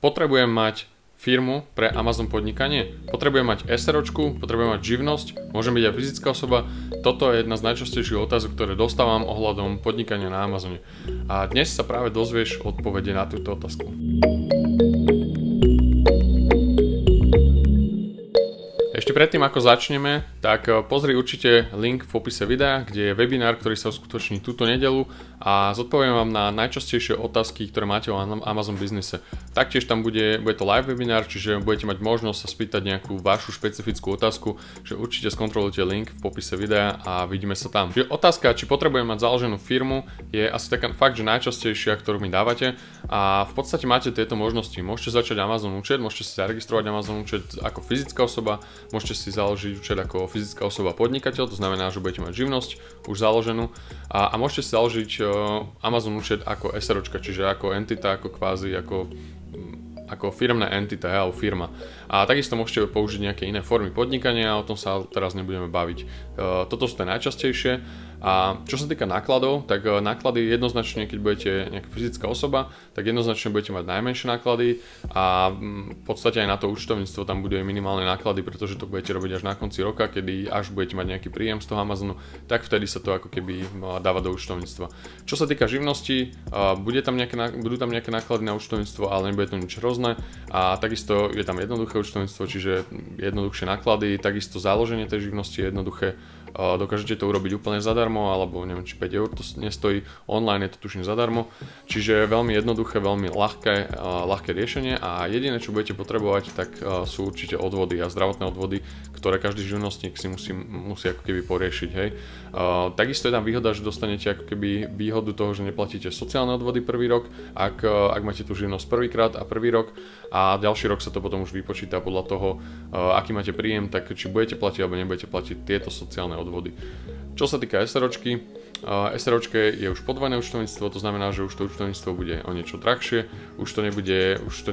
Potrebujem mať firmu pre Amazon podnikanie, potrebujem mať SROčku, potrebujem mať živnosť, môžem byť aj fyzická osoba. Toto je jedna z najčastejších otázok, ktoré dostávam ohľadom podnikania na Amazone. A dnes sa práve dozvieš odpovede na túto otázku. Ešte predtým, ako začneme, tak pozri určite link v popise videa, kde je webinár, ktorý sa uskutoční túto nedeľu a zodpoviem vám na najčastejšie otázky, ktoré máte o Amazon biznise. Taktiež tam bude to live webinár, čiže budete mať možnosť sa spýtať nejakú vašu špecifickú otázku, že určite skontrolujte link v popise videa a vidíme sa tam. Čiže otázka, či potrebujem mať založenú firmu, je asi taká fakt, že najčastejšia, ktorú mi dávate, a v podstate máte tieto možnosti. Môžete začať Amazon účet, môžete si zaregistrovať Amazon účet ako fyzická osoba, môžete si založiť účet ako fyzická osoba podnikateľ, to znamená, že budete mať živnosť už založenú a môžete si založiť Amazon účet ako SROčka, čiže ako entita, ako kvázi, ako firmná entita, alebo firma. A takisto môžete použiť nejaké iné formy podnikania, o tom sa teraz nebudeme baviť. Toto sú tie najčastejšie. A čo sa týka nákladov, tak náklady jednoznačne, keď budete nejaká fyzická osoba, tak jednoznačne budete mať najmenšie náklady a v podstate aj na to účtovníctvo tam budú minimálne náklady, pretože to budete robiť až na konci roka, kedy až budete mať nejaký príjem z toho Amazonu, tak vtedy sa to ako keby dáva do účtovníctva. Čo sa týka živnosti, budú tam nejaké náklady na účtovníctvo, ale nebude to nič hrozné a takisto je tam jednoduché účtovníctvo, čiže jednoduchšie náklady, takisto založenie tej živnosti je jednoduché. Dokážete to urobiť úplne zadarmo, alebo neviem, či 5 eur to nestojí, online je to tuším zadarmo, čiže veľmi jednoduché, veľmi ľahké riešenie a jediné, čo budete potrebovať, tak sú určite odvody a zdravotné odvody, ktoré každý živnostník si musí ako keby poriešiť, hej. Takisto je tam výhoda, že dostanete ako keby výhodu toho, že neplatíte sociálne odvody prvý rok, ak máte tú živnosť prvýkrát a prvý rok a ďalší rok sa to potom už vypočíta podľa toho, aký máte príjem, tak či budete platiť alebo nebudete platiť tieto sociálne odvody. Čo sa týka SROčky, SROčke je už podvojné účtovníctvo, to znamená, že už to účtovníctvo bude o niečo drahšie, už to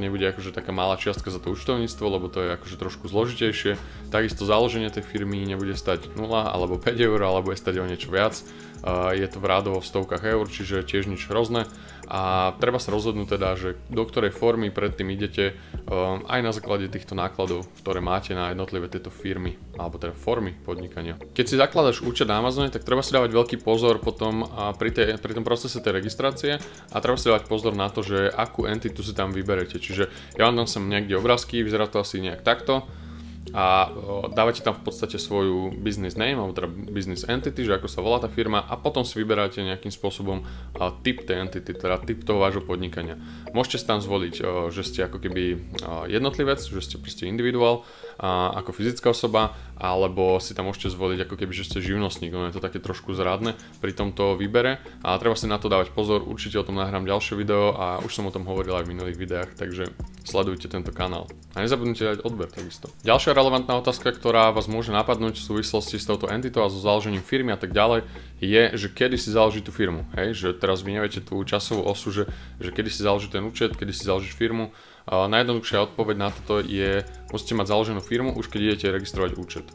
nebude akože taká malá čiastka za to účtovníctvo, lebo to je akože trošku zložitejšie. Takisto založenie tej firmy nebude stať 0 alebo 5 eur, alebo bude stať o niečo viac. Je to v rádovo v stovkách eur, čiže tiež nič hrozné a treba sa rozhodnúť teda, že do ktorej formy predtým idete aj na základe týchto nákladov, ktoré máte na jednotlivé tieto firmy alebo teda formy podnikania. Keď si zakladaš účet na Amazone, tak treba si dávať veľký pozor potom pri tom procese tej registrácie a treba si dávať pozor na to, že akú entitu si tam vyberete. Čiže ja vám dám sem niekde obrázky, vyzerá to asi nejak takto a dávate tam v podstate svoju business name alebo teda business entity, že ako sa volá tá firma a potom si vyberáte nejakým spôsobom typ tej entity, teda typ toho vášho podnikania. Môžete si tam zvoliť, že ste ako keby jednotlivec, že ste proste individuál ako fyzická osoba, alebo si tam môžete zvoliť ako keby, že ste živnostník, no je to také trošku zradné pri tomto výbere a treba si na to dávať pozor, určite o tom nahrám ďalšie video a už som o tom hovoril aj v minulých videách, takže sledujte tento kanál. A nezabudnite dať odber takisto. Ďalšia relevantná otázka, ktorá vás môže napadnúť v súvislosti s touto entitou a so založením firmy a tak ďalej, je, že kedy si založiť tú firmu. Hej, že teraz vy neviete tú časovú osu, že kedy si založiť ten účet, kedy si založiť firmu. Najjednoduchšia odpoveď na toto je, musíte mať založenú firmu už keď idete registrovať účet.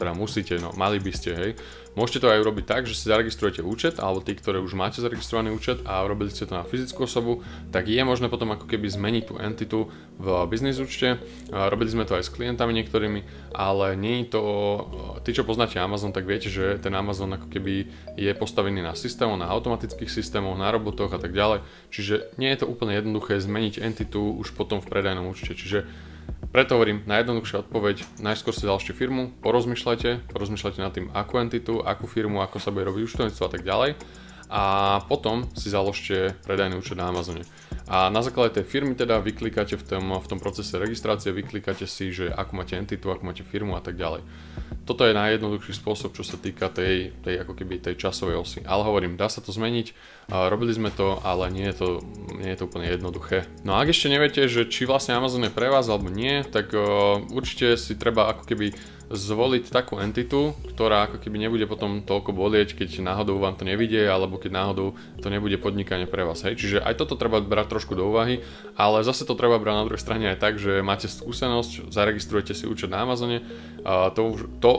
Teda musíte, no mali by ste, hej. Môžete to aj urobiť tak, že si zaregistrujete účet, alebo tí, ktoré už máte zaregistrovaný účet a urobili ste to na fyzickú osobu, tak je možné potom ako keby zmeniť tú entitu v biznis účte. Robili sme to aj s klientami niektorými, ale nie je to, tí čo poznáte Amazon, tak viete, že ten Amazon ako keby je postavený na systémoch, na automatických systémoch, na robotoch a tak ďalej. Čiže nie je to úplne jednoduché zmeniť entitu už potom v predajnom účte. Čiže preto hovorím, najjednoduchšia odpoveď, najskôr si založte firmu, porozmýšľajte nad tým, akú entitu, akú firmu, ako sa bude robiť účtovníctvo a tak ďalej. A potom si založte predajný účet na Amazone. A na základe tej firmy teda vyklikáte v tom procese registrácie, vyklikáte si, že akú máte entitu, akú máte firmu a tak ďalej. Toto je najjednoduchší spôsob, čo sa týka tej ako keby tej časovej osy. Ale hovorím, dá sa to zmeniť, robili sme to, ale nie je to úplne jednoduché. No a ak ešte neviete, že či vlastne Amazon je pre vás alebo nie, tak určite si treba ako keby zvoliť takú entitu, ktorá ako keby nebude potom toľko bolieť, keď náhodou vám to nevidie, alebo keď náhodou to nebude podnikanie pre vás. Hej. Čiže aj toto treba brať trošku do úvahy, ale zase to treba brať na druhej strane aj tak, že máte skúsenosť, zaregistrujete si účet na Amazone,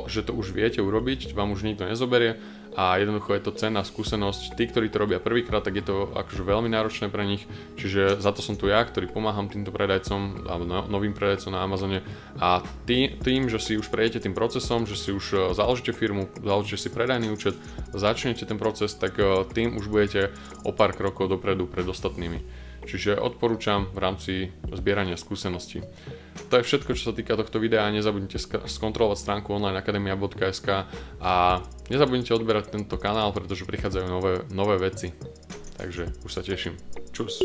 že to už viete urobiť, vám už nikto nezoberie a jednoducho je to cenná skúsenosť. Tí, ktorí to robia prvýkrát, tak je to akože veľmi náročné pre nich, čiže za to som tu ja, ktorý pomáham týmto predajcom alebo novým predajcom na Amazone a tým, že si už prejdete tým procesom, že si už založíte firmu, založíte si predajný účet, začnete ten proces, tak tým už budete o pár krokov dopredu pred ostatnými. Čiže odporúčam v rámci zbierania skúseností. To je všetko, čo sa týka tohto videa. Nezabudnite skontrolovať stránku onlineakademia.sk a nezabudnite odberať tento kanál, pretože prichádzajú nové veci. Takže už sa teším. Čus.